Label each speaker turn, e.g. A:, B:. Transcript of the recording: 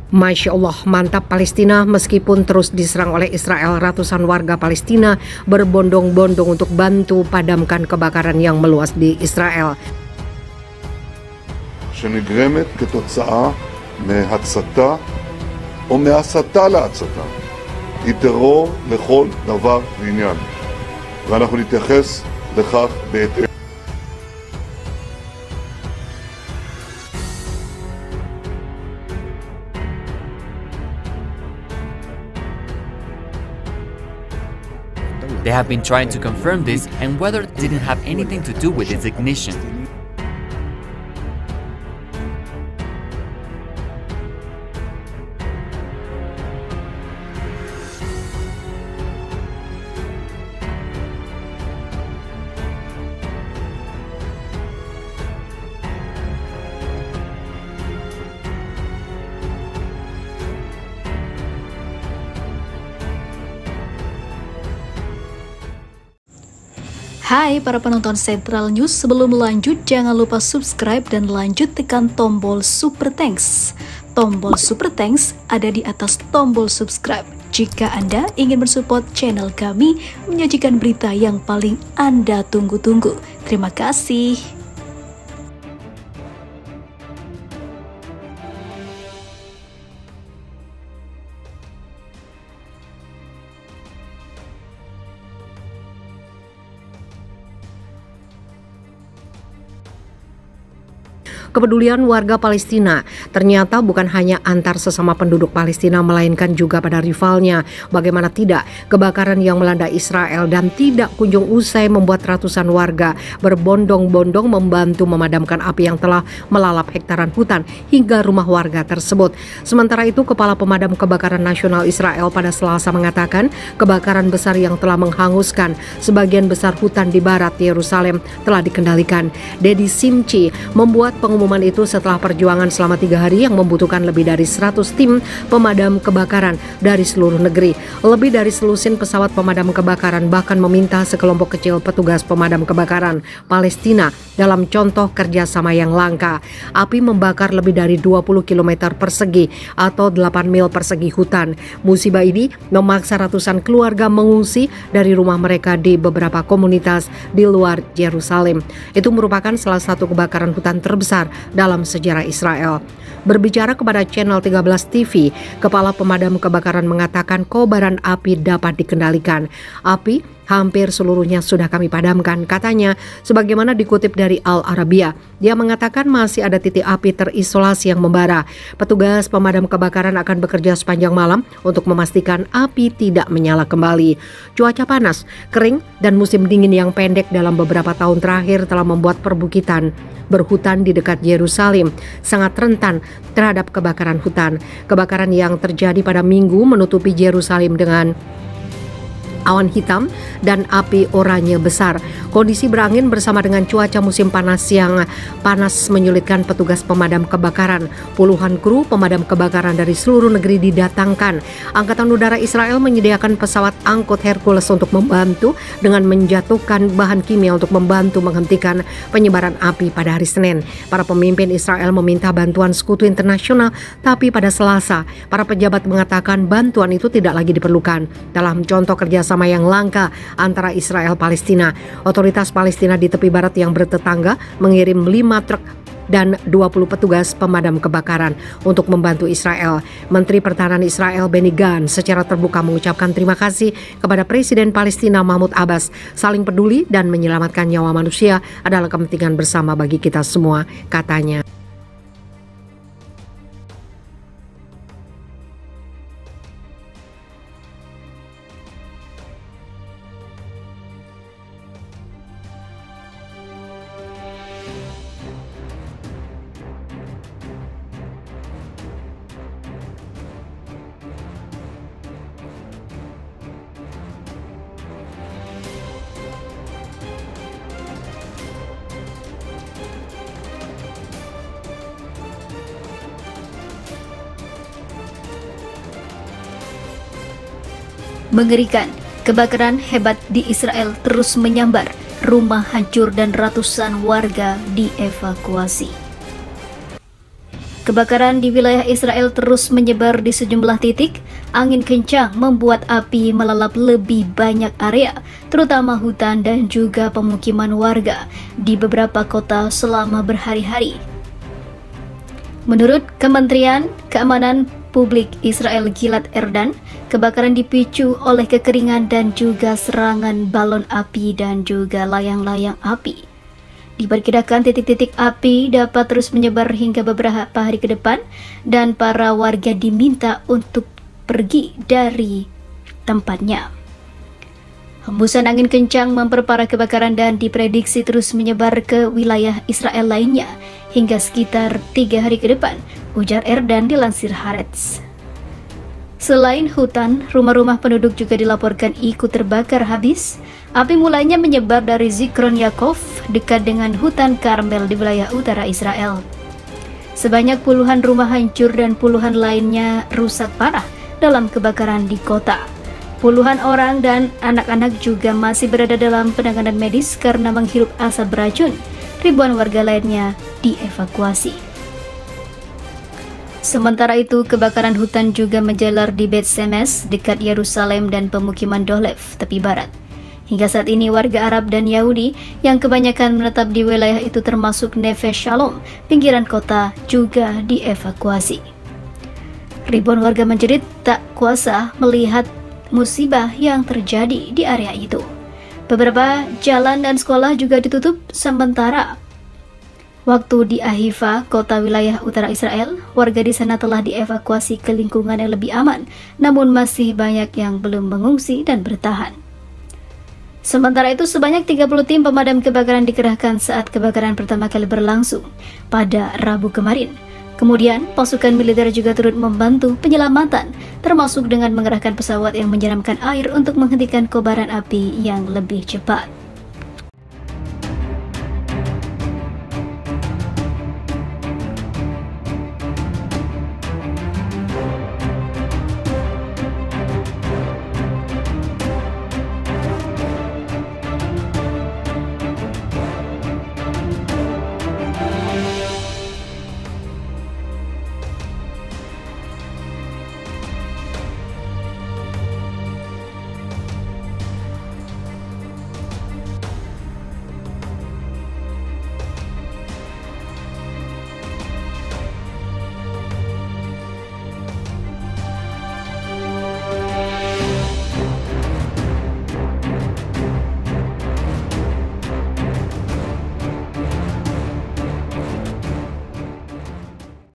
A: Masya Allah, mantap Palestina. Meskipun terus diserang oleh Israel, ratusan warga Palestina berbondong-bondong untuk bantu padamkan kebakaran yang meluas di Israel.
B: שנגרמת כתוצאה מהצתה או מהסתה להצתה היא טרור לכל דבר ועניין, ואנחנו נתייחס לכך בהתאם.
C: They have been trying to confirm this and whether it didn't have anything to do with its ignition.
D: Hai para penonton Central News, sebelum lanjut jangan lupa subscribe dan lanjut tekan tombol Super Thanks. Tombol Super Thanks ada di atas tombol subscribe. Jika Anda ingin mensupport channel kami menyajikan berita yang paling Anda tunggu-tunggu. Terima kasih.
A: Kepedulian warga Palestina ternyata bukan hanya antar sesama penduduk Palestina, melainkan juga pada rivalnya. Bagaimana tidak, kebakaran yang melanda Israel dan tidak kunjung usai membuat ratusan warga berbondong-bondong membantu memadamkan api yang telah melalap hektaran hutan hingga rumah warga tersebut. Sementara itu, Kepala Pemadam Kebakaran Nasional Israel pada Selasa mengatakan kebakaran besar yang telah menghanguskan sebagian besar hutan di barat Yerusalem telah dikendalikan. Dedi Simchi membuat pengumuman itu setelah perjuangan selama 3 hari yang membutuhkan lebih dari 100 tim pemadam kebakaran dari seluruh negeri. Lebih dari selusin pesawat pemadam kebakaran bahkan meminta sekelompok kecil petugas pemadam kebakaran Palestina dalam contoh kerjasama yang langka. Api membakar lebih dari 20 km persegi atau 8 mil persegi hutan. Musibah ini memaksa ratusan keluarga mengungsi dari rumah mereka di beberapa komunitas di luar Yerusalem. Itu merupakan salah satu kebakaran hutan terbesar dalam sejarah Israel. Berbicara kepada channel 13 TV, Kepala Pemadam Kebakaran mengatakan kobaran api dapat dikendalikan. Api hampir seluruhnya sudah kami padamkan, katanya, sebagaimana dikutip dari Al Arabiya. Dia mengatakan masih ada titik api terisolasi yang membara. Petugas pemadam kebakaran akan bekerja sepanjang malam untuk memastikan api tidak menyala kembali. Cuaca panas, kering, dan musim dingin yang pendek dalam beberapa tahun terakhir telah membuat perbukitan berhutan di dekat Yerusalem sangat rentan terhadap kebakaran hutan. Kebakaran yang terjadi pada Minggu menutupi Yerusalem dengan awan hitam dan api oranye besar. Kondisi berangin bersama dengan cuaca musim panas yang panas menyulitkan petugas pemadam kebakaran. Puluhan kru pemadam kebakaran dari seluruh negeri didatangkan. Angkatan Udara Israel menyediakan pesawat angkut Hercules untuk membantu dengan menjatuhkan bahan kimia untuk membantu menghentikan penyebaran api pada hari Senin. Para pemimpin Israel meminta bantuan sekutu internasional, tapi pada Selasa, para pejabat mengatakan bantuan itu tidak lagi diperlukan. Dalam contoh kerjasama yang langka antara Israel Palestina, otoritas Palestina di tepi barat yang bertetangga mengirim 5 truk dan 20 petugas pemadam kebakaran untuk membantu Israel. Menteri Pertahanan Israel Benny Gantz secara terbuka mengucapkan terima kasih kepada Presiden Palestina Mahmud Abbas. Saling peduli dan menyelamatkan nyawa manusia adalah kepentingan bersama bagi kita semua, katanya.
D: Mengerikan, kebakaran hebat di Israel terus menyambar, rumah hancur dan ratusan warga dievakuasi. Kebakaran di wilayah Israel terus menyebar di sejumlah titik. Angin kencang membuat api melalap lebih banyak area, terutama hutan dan juga pemukiman warga di beberapa kota selama berhari-hari. Menurut Kementerian Keamanan Publik Israel Gilad Erdan, kebakaran dipicu oleh kekeringan dan juga serangan balon api dan juga layang-layang api. Diperkirakan titik-titik api dapat terus menyebar hingga beberapa hari ke depan dan para warga diminta untuk pergi dari tempatnya. Hembusan angin kencang memperparah kebakaran dan diprediksi terus menyebar ke wilayah Israel lainnya hingga sekitar 3 hari ke depan, ujar Erdan dilansir Haaretz. Selain hutan, rumah-rumah penduduk juga dilaporkan ikut terbakar habis. Api mulanya menyebar dari Zikron Yaakov dekat dengan hutan Karmel di wilayah utara Israel. Sebanyak puluhan rumah hancur dan puluhan lainnya rusak parah dalam kebakaran di kota. Puluhan orang dan anak-anak juga masih berada dalam penanganan medis karena menghirup asap beracun. Ribuan warga lainnya dievakuasi. Sementara itu, kebakaran hutan juga menjalar di Bet Shemesh dekat Yerusalem dan pemukiman Dolev, tepi barat. Hingga saat ini, warga Arab dan Yahudi yang kebanyakan menetap di wilayah itu termasuk Neve Shalom, pinggiran kota, juga dievakuasi. Ribuan warga menjerit tak kuasa melihat musibah yang terjadi di area itu. Beberapa jalan dan sekolah juga ditutup sementara. Waktu di Ahifa, kota wilayah utara Israel, warga di sana telah dievakuasi ke lingkungan yang lebih aman, namun masih banyak yang belum mengungsi dan bertahan. Sementara itu, sebanyak 30 tim pemadam kebakaran dikerahkan saat kebakaran pertama kali berlangsung pada Rabu kemarin. Kemudian, pasukan militer juga turut membantu penyelamatan, termasuk dengan mengerahkan pesawat yang menyeramkan air untuk menghentikan kobaran api yang lebih cepat.